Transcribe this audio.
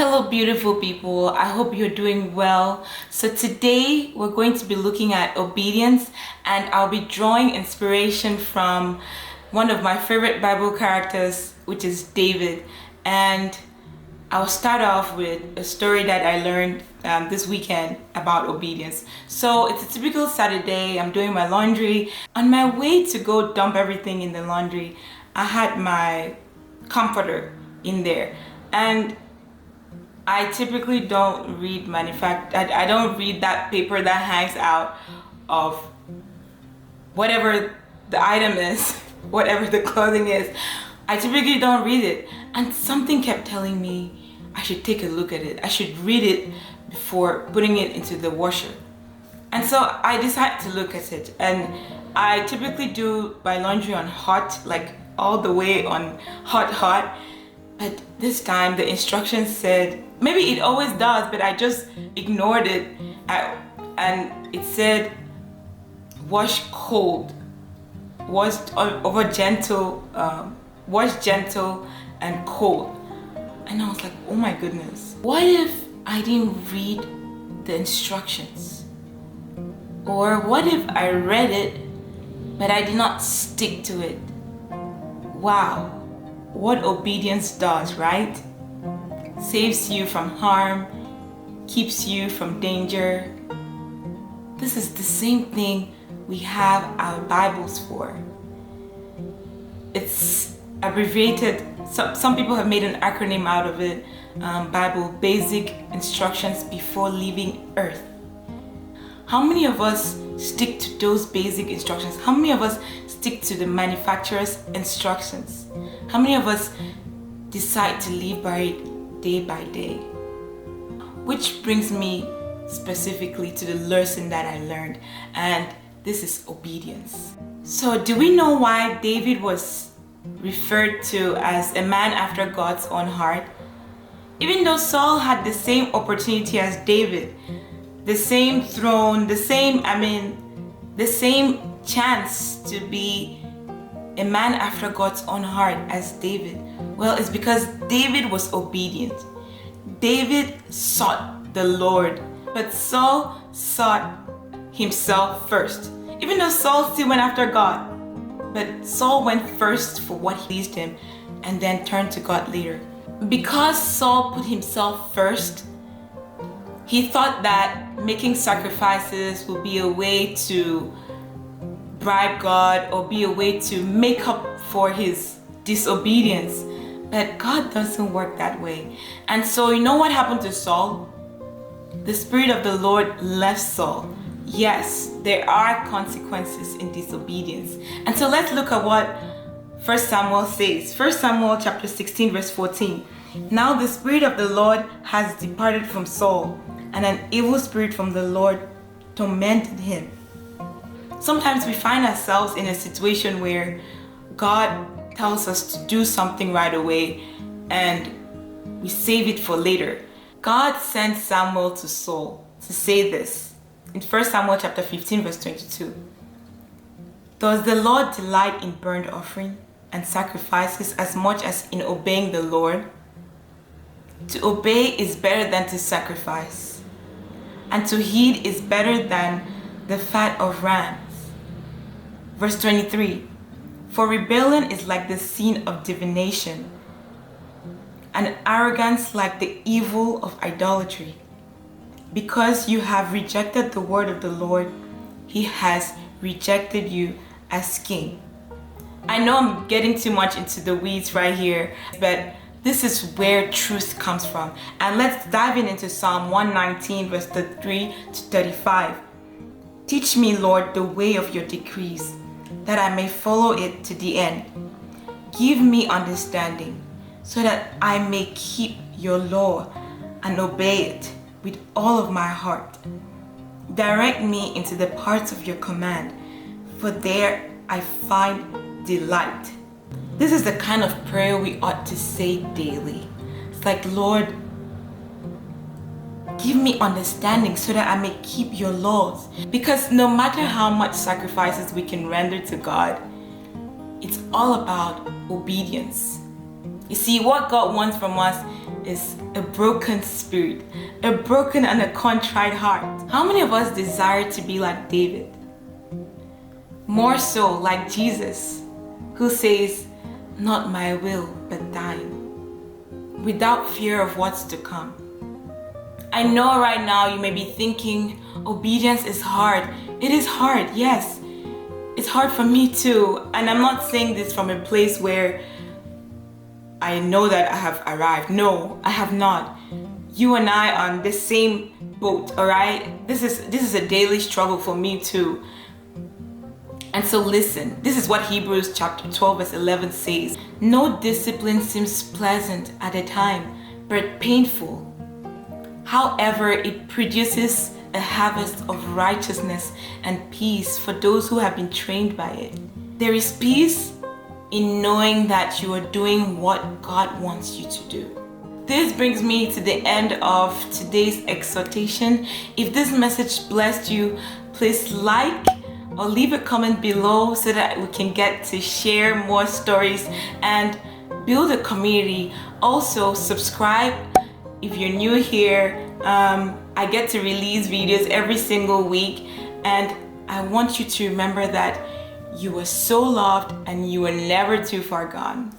Hello, beautiful people. I hope you're doing well. So today we're going to be looking at obedience, and I'll be drawing inspiration from one of my favorite Bible characters, which is David. And I'll start off with a story that I learned this weekend about obedience. So it's a typical Saturday. I'm doing my laundry. On my way to go dump everything in the laundry, I had my comforter in there, and I typically don't read I don't read that paper that hangs out of whatever the item is, whatever the clothing is. I typically don't read it, and something kept telling me I should take a look at it. I should read it before putting it into the washer. And so I decided to look at it, and I typically do my laundry on hot, like all the way on hot. But this time the instructions said, maybe it always does, but I just ignored it. And it said, wash cold, wash gentle and cold. And I was like, oh my goodness. What if I didn't read the instructions? Or what if I read it, but I did not stick to it? Wow. What obedience does, right? Saves you from harm, keeps you from danger. This is the same thing we have our Bibles for. It's abbreviated. Some people have made an acronym out of it. Bible, basic instructions before leaving earth. How many of us stick to those basic instructions? How many of us stick to the manufacturer's instructions? How many of us decide to live by it day by day? Which brings me specifically to the lesson that I learned, and this is obedience. So do we know why David was referred to as a man after God's own heart? Even though Saul had the same opportunity as David, the same throne, the same chance to be a man after God's own heart as David. Well, it's because David was obedient. David sought the Lord, but Saul sought himself first. Even though Saul still went after God, but Saul went first for what pleased him and then turned to God later. Because Saul put himself first, he thought that making sacrifices would be a way to bribe God or be a way to make up for his disobedience. But God doesn't work that way. And so you know what happened to Saul? The Spirit of the Lord left Saul. Yes, there are consequences in disobedience. And so let's look at what 1 Samuel says. 1 Samuel chapter 16 verse 14. Now the Spirit of the Lord has departed from Saul, and an evil spirit from the Lord tormented him. Sometimes we find ourselves in a situation where God tells us to do something right away and we save it for later. God sent Samuel to Saul to say this in 1 Samuel chapter 15 verse 22. Does the Lord delight in burnt offering and sacrifices as much as in obeying the Lord? To obey is better than to sacrifice, and to heed is better than the fat of rams. Verse 23, for rebellion is like the sin of divination, and arrogance like the evil of idolatry. Because you have rejected the word of the Lord, he has rejected you as king. I know I'm getting too much into the weeds right here, but this is where truth comes from. And let's dive into Psalm 119 verse 33 to 35. Teach me, Lord, the way of your decrees, that I may follow it to the end. Give me understanding, so that I may keep your law and obey it with all of my heart. Direct me into the parts of your command, for there I find delight. This is the kind of prayer we ought to say daily. It's like, Lord, give me understanding so that I may keep your laws. Because no matter how much sacrifices we can render to God, it's all about obedience. You see, what God wants from us is a broken spirit, a broken and a contrite heart. How many of us desire to be like David? More so like Jesus, who says, "Not my will, but thine," without fear of what's to come. I know right now you may be thinking, obedience is hard. It is hard, yes. It's hard for me too. And I'm not saying this from a place where I know that I have arrived. No, I have not. You and I are on the same boat, all right? This is a daily struggle for me too. And so listen, this is what Hebrews chapter 12 verse 11 says. No discipline seems pleasant at the time, but painful. However, it produces a harvest of righteousness and peace for those who have been trained by it. There is peace in knowing that you are doing what God wants you to do. This brings me to the end of today's exhortation. If this message blessed you, please like or leave a comment below so that we can get to share more stories and build a community. Also, subscribe if you're new here. I get to release videos every single week, and I want you to remember that you are so loved and you are never too far gone.